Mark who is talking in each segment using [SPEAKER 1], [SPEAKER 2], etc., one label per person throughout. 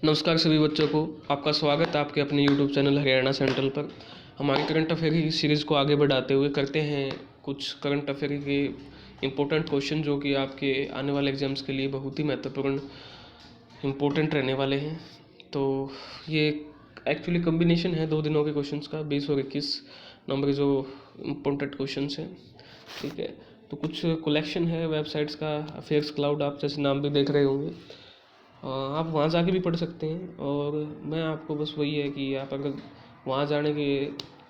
[SPEAKER 1] नमस्कार सभी बच्चों को, आपका स्वागत है आपके अपने YouTube चैनल हरियाणा सेंट्रल पर। हमारे करंट अफेयर की सीरीज़ को आगे बढ़ाते हुए करते हैं कुछ करंट अफेयर के इम्पोर्टेंट क्वेश्चन जो कि आपके आने वाले एग्जाम्स के लिए बहुत ही महत्वपूर्ण इम्पोर्टेंट रहने वाले हैं। तो ये एक्चुअली कम्बिनेशन है 2 दिनों के क्वेश्चंस का, 20 और 21 नंबर जो इम्पोर्टेंट क्वेश्चंस हैं। ठीक है, तो कुछ कलेक्शन है वेबसाइट्स का, अफेयर्स क्लाउड आप जैसे नाम भी देख रहे होंगे। आप वहाँ जाके भी पढ़ सकते हैं, और मैं आपको बस वही है कि आप अगर वहाँ जाने के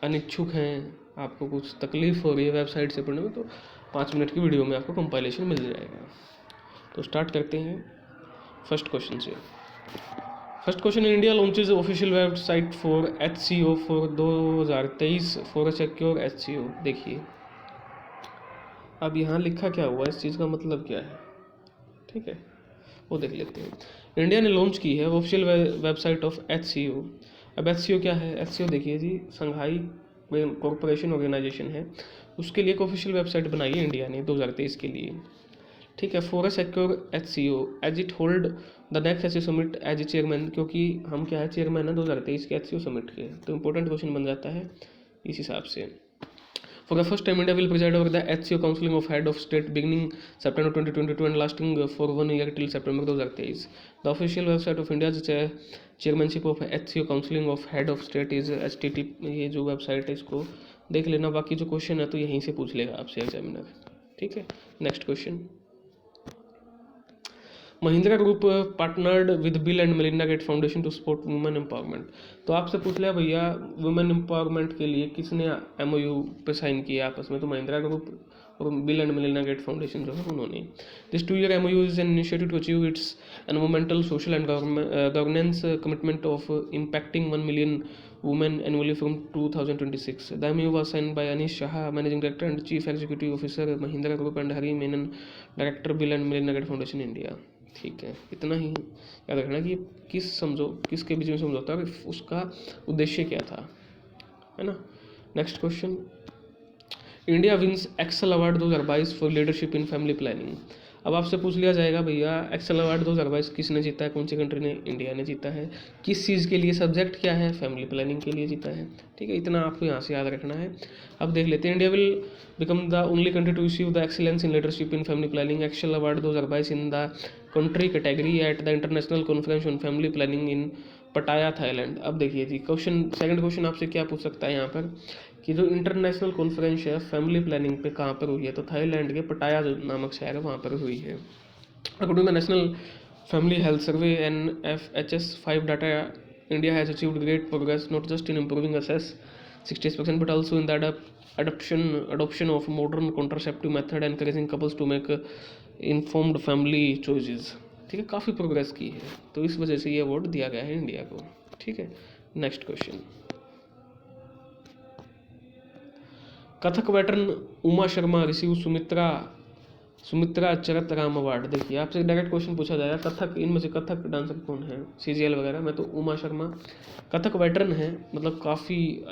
[SPEAKER 1] अनिच्छुक हैं, आपको कुछ तकलीफ़ हो रही है वेबसाइट से पढ़ने में, तो 5 मिनट की वीडियो में आपको कंपाइलेशन मिल जाएगा। तो स्टार्ट करते हैं फर्स्ट क्वेश्चन से। First question, India launches official website for HCO for 2023 for secure HCO। देखिए अब यहाँ लिखा क्या हुआ, इस चीज़ का मतलब क्या है, ठीक है वो देख लेते हैं। इंडिया ने लॉन्च की है ऑफिशियल वेबसाइट ऑफ HCO। अब HCO क्या है? HCO देखिए जी, संघाई कॉरपोरेशन ऑर्गेनाइजेशन है, उसके लिए एक ऑफिशियल वेबसाइट बनाई है इंडिया ने 2023 के लिए। ठीक है, for a secure HCO as it hold the next HCO summit as a chairman, क्योंकि हम क्या है चेयरमैन है 2023 के HCO समिट के, तो इंपॉर्टेंट क्वेश्चन बन जाता है इस हिसाब से। For the first time, India will preside over the HCO Council of Head of State beginning September 2022 and lasting for 1 year till September 2023. The official website of India's chairmanship of HCO Council of Head of State is HTTP। ये जो website है इसको देख लेना, बाकी जो question है तो यहीं से पूछ लेगा आपसे एग्जामिनर। ठीक है, next question. Mahindra group partnered with Bill and Melinda Gate foundation to support women empowerment. तो आपसे पूछ लिया भैया वुमेन एम्पावरमेंट के लिए किसने MOU पे साइन किया आपस में, तो महिंद्रा ग्रुप और Bill and Melinda Gate foundation जो है उन्होंने। This 2 year MOU is an initiative to achieve its environmental social and governance commitment of impacting 1 million women annually from 2026. The MOU was signed by Anish Shah, Managing Director and Chief Executive Officer, Mahindra Group, and Hari Menon, Director, Bill and Melinda Gates Foundation, India। ठीक है, इतना ही याद रखना कि किसके बीच में समझौता है, उसका उद्देश्य क्या था, है ना। Next question, India wins excel award 2022 for leadership in family planning. अब आपसे पूछ लिया जाएगा भैया एक्सेल अवार्ड 2022 किसने जीता है, कौन सी कंट्री ने? इंडिया ने जीता है। किस चीज़ के लिए? सब्जेक्ट क्या है? फैमिली प्लानिंग के लिए जीता है। ठीक है, इतना आपको यहाँ से याद रखना है। अब देख लेते हैं, India will become the only country to receive the excellence in leadership in family planning excel award 2022 in the country category at the international conference on family planning in Pattaya, Thailand. अब देखिए जी question, second question आपसे क्या पूछ सकता है यहाँ पर कि जो इंटरनेशनल कॉन्फ्रेंस है फैमिली प्लानिंग पे कहाँ पर हुई है, तो थाईलैंड के पटाया जो नामक शहर है वहाँ पर हुई है। According to national family health survey NFHS 5 data, India has achieved great progress not just in improving access 60% but also in the adoption of modern contraceptive method, encouraging couples to make informed family choices। ठीक है, काफ़ी progress की है, तो इस वजह से ये अवार्ड दिया गया है इंडिया को। ठीक है, next question, Kathak veteran Uma Sharma receive Sumitra Charat Ram award. देखिए आपसे डायरेक्ट क्वेश्चन पूछा जाएगा कथक, इनमें से कथक डांसर कौन है, CGL वगैरह में, तो उमा शर्मा कथक वेटरन है, मतलब काफ़ी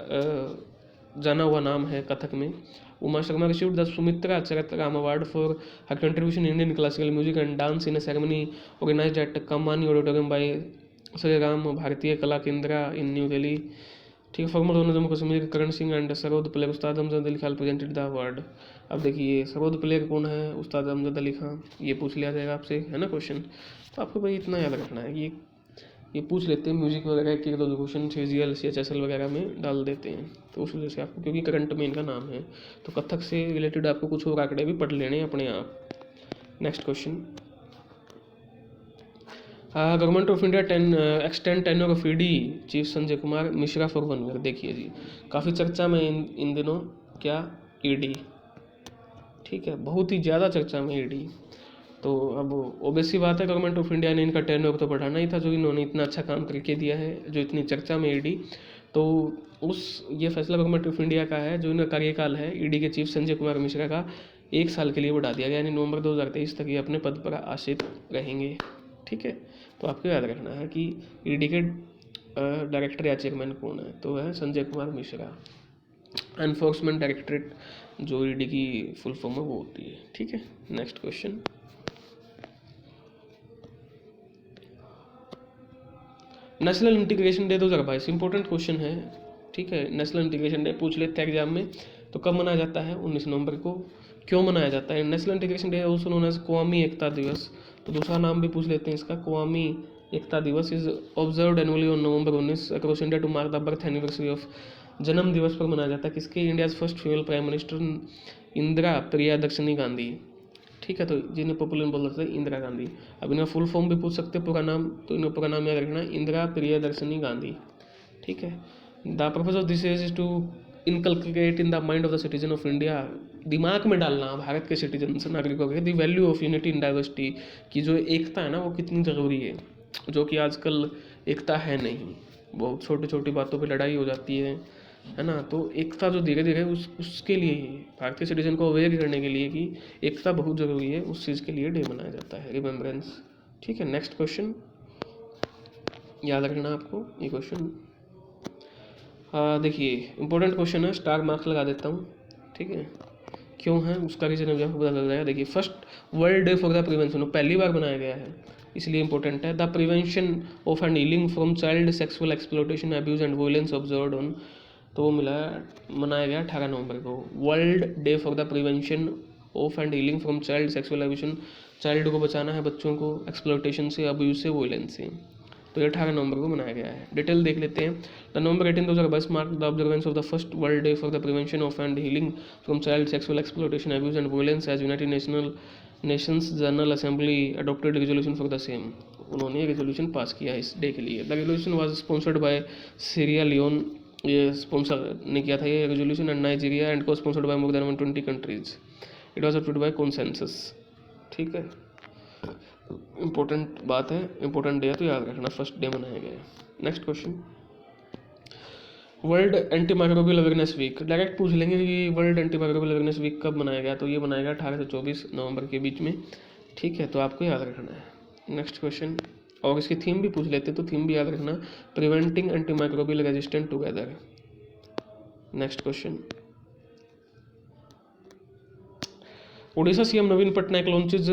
[SPEAKER 1] जाना हुआ नाम है कथक में। Uma Sharma received the Sumitra Charat Ram award for her contribution Indian classical music and dance in a ceremony organised at Kamani auditorium by Shri Ram Bharatiya Kala Kendra in New Delhi. ठीक है, former governor Jammu Kashmir Karan Singh and sarod player Ustad Amjad Ali Khan presented the award. अब देखिए सरोद प्लेयर कौन है, उस्ताद अमजद अली खान, ये पूछ लिया जाएगा आपसे, है ना क्वेश्चन। तो आपको भाई इतना याद रखना है कि ये पूछ लेते हैं म्यूजिक वगैरह के 2 क्वेश्चन CGL CHSL वगैरह में डाल देते हैं, तो उस वजह से आपको, क्योंकि करंट में इनका नाम है, तो कथक से रिलेटेड आपको कुछ और आंकड़े भी पढ़ लेने अपने आप। Next question, government of India extend tenure of ED chief Sanjay Kumar Mishra for 1 year। देखिए जी काफ़ी चर्चा में इन दिनों क्या, ED। ठीक है, बहुत ही ज़्यादा चर्चा में ED, तो अब ओबेसी बात है गवर्नमेंट ऑफ इंडिया ने इनका टेन्योर तो बढ़ाना ही था, जो इन्होंने इतना अच्छा काम करके दिया है, जो इतनी चर्चा में ED, तो ये फैसला गवर्नमेंट ऑफ इंडिया का है, जो इनका कार्यकाल है ED के चीफ संजय कुमार मिश्रा का 1 साल के लिए बढ़ा दिया गया, यानी नवंबर 2023 तक ये अपने पद पर आश्रित रहेंगे। ठीक है, तो आपको याद रखना है कि ED के डायरेक्टर या चेयरमैन कौन है, तो है संजय कुमार मिश्रा। एनफोर्समेंट डायरेक्टरेट जो ED की फुल फॉर्म है वो होती है। ठीक है, next question, national integration day 2022 important question है, ठीक है। नेशनल इंटीग्रेशन डे पूछ लेते हैं एग्जाम में, तो कब मनाया जाता है? 19 नवंबर को। क्यों मनाया जाता है? National integration day also known as कौमी एकता दिवस। तो दूसरा नाम भी पूछ लेते हैं इसका, कौमी एकता दिवस is observed annually on November 19 across India to mark the birth anniversary of. जन्म दिवस पर मनाया जाता है किसके? India's first female prime minister Indira Priyadarshini Gandhi, ठीक है। तो जिन्हें पॉपुलर बोल रहे थे इंदिरा गांधी। अब इनका फुल फॉर्म भी पूछ सकते हैं, पूरा नाम, तो इनका पूरा नाम याद रखना, इंदिरा प्रियदर्शनी गांधी, ठीक है। The purpose of this is to inculcate in the mind of the citizen of India, दिमाग में डालना भारत के सिटीजन नागरिकों के, the value of unity in diversity, की जो एकता है ना वो कितनी ज़रूरी है, जो कि आजकल एकता है नहीं, बहुत छोटी छोटी बातों पे लड़ाई हो जाती है ना। तो एकता जो धीरे धीरे उसके लिए ही भारतीय सिटीजन को अवेयर करने के लिए कि एकता बहुत ज़रूरी है, उस चीज़ के लिए डे मनाया जाता है, रिमेम्बरेंस, ठीक है। नेक्स्ट क्वेश्चन याद रखना आपको ये क्वेश्चन, देखिए इंपॉर्टेंट क्वेश्चन है, स्टार मार्क्स लगा देता हूँ, ठीक है। क्यों है उसका रीजन अभी आपको पता लग जाएगा। देखिए first world day for the prevention पहली बार बनाया गया है, इसलिए इंपॉर्टेंट है। The prevention of and healing from child sexual exploitation abuse and violence observed on, तो वो मनाया गया 18 नवंबर को। World day for the prevention of and healing from child sexual abuse, child को बचाना है बच्चों को एक्सप्लॉयटेशन से, अब्यूज से, वायलेंस से, तो ये 18 नवंबर को मनाया गया है। डिटेल देख लेते हैं। The November 18 2022 mark the observance of the first world day for the prevention of and healing from child sexual exploitation abuse and violence as United Nations General Assembly adopted resolution for the same. उन्होंने resolution pass किया इस day के लिए। The resolution was sponsored by Sierra Leone, ये sponsor ने किया था ये resolution, and Nigeria, and co sponsored by more than 120 countries. It was approved by consensus, ठीक है। इंपॉर्टेंट बात है, इंपॉर्टेंट डे है तो याद रखना, फर्स्ट डे मनाया गया है। Next question, world anti microbial awareness week, direct पूछ लेंगे कि world anti microbial awareness week कब मनाया गया, तो ये मनाया गया 18 से 24 नवंबर के बीच में, ठीक है। तो आपको याद रखना है। नेक्स्ट क्वेश्चन, और इसकी थीम भी पूछ लेते, तो थीम भी याद रखना, preventing anti microbial resistant together. Next question, Orissa CM Naveen Patnaik launches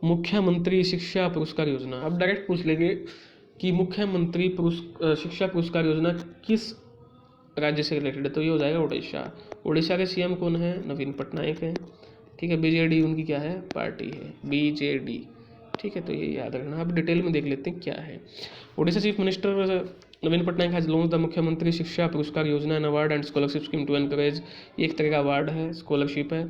[SPEAKER 1] Mukhyamantri शिक्षा पुरस्कार योजना। अब डायरेक्ट पूछ लेंगे कि मुख्यमंत्री शिक्षा पुरस्कार योजना किस राज्य से रिलेटेड है, तो ये हो जाएगा उड़ीसा। उड़ीसा के सीएम कौन है? नवीन पटनायक है, ठीक है। बीजेडी उनकी क्या है? पार्टी है, बीजेडी, ठीक है। तो ये याद रखना। अब डिटेल में देख लेते हैं क्या है। Orissa chief minister Naveen Patnaik has launch the मुख्यमंत्री शिक्षा पुरस्कार योजना an award and scholarship scheme to encourage, एक तरह का अवार्ड है, स्कॉलरशिप है,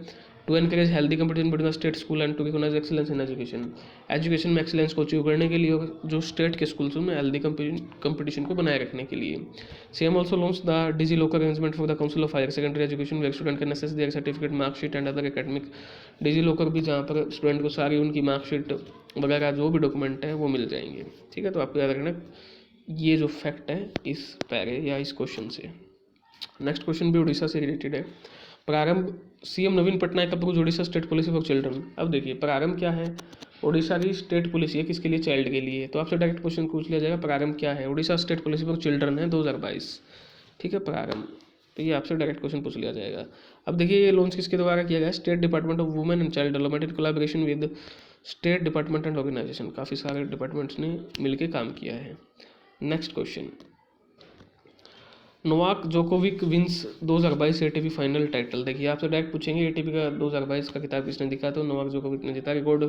[SPEAKER 1] to encourage healthy competition between state school and to recognise excellence in education, education में एक्सीलेंस को अचीव करने के लिए और जो स्टेट के स्कूल्स में हेल्दी कंपटीशन को बनाए रखने के लिए। CM also launch the DigiLocker arrangement for the council of higher secondary education where student can access their certificate, marksheet and other academic. DigiLocker भी जहाँ पर स्टूडेंट को सारी उनकी मार्कशीट वगैरह जो भी डॉक्यूमेंट है वो मिल जाएंगे, ठीक है। तो आपको याद रखना ये जो फैक्ट है इस पैरे या इस क्वेश्चन से। नेक्स्ट क्वेश्चन भी उड़ीसा से रिलेटेड है। प्रारंभ, सीएम नवीन पटनायक का approved Orissa state policy for children. अब देखिए प्रारंभ क्या है? उड़ीसा की स्टेट पॉलिसी है, किसके लिए? चाइल्ड के लिए। तो आपसे डायरेक्ट क्वेश्चन पूछ लिया जाएगा प्रारंभ क्या है? Orissa state policy for children है 2022, ठीक है। प्रारंभ, तो ये आपसे डायरेक्ट क्वेश्चन पूछ लिया जाएगा। अब देखिए ये लॉन्च किसके द्वारा किया गया? State department of women and child development in collaboration with state department and organisation. काफ़ी सारे डिपार्टमेंट्स ने मिलकर काम किया है। Next question, Novak Djokovic wins 2022 ATP final title. देखिए आपसे डायरेक्ट पूछेंगे एटीपी का 2022 का खिताब किसने जीता, तो नोवाक जोकोविक ने जीता। Record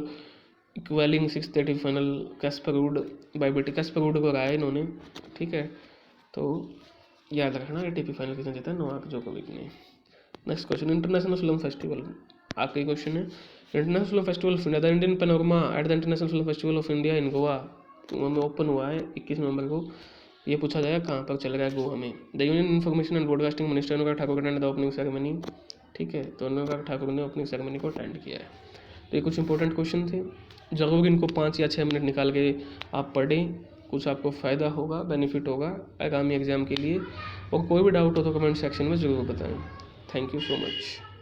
[SPEAKER 1] equalling 6th ATP final Caspar would buy बेटी, कैस्पर वुड को हराया इन्होंने, ठीक है। तो याद रखना एटीपी फाइनल किसने जीता? नोवाक जोकोविक ने। Next question, international film festival, आखिरी क्वेश्चन है। International film festival of India, the Indian panorama eight the international film festival of India in Goa में ओपन हुआ है 21 नवंबर को। ये पूछा जाएगा कहाँ पर चल रहा है? गोवा में। The union information and broadcasting minister Anurag Thakur attend the opening ceremony, ठीक है। तो अनुराग ठाकुर ने ओपनिंग सेरेमनी को अटेंड किया है। तो ये कुछ इंपॉर्टेंट क्वेश्चन थे, जरूर इनको 5 या 6 मिनट निकाल के आप पढ़ें, कुछ आपको फ़ायदा होगा, बेनिफिट होगा आगामी एग्जाम के लिए। और कोई भी डाउट हो तो कमेंट सेक्शन में ज़रूर बताएं। Thank you so much.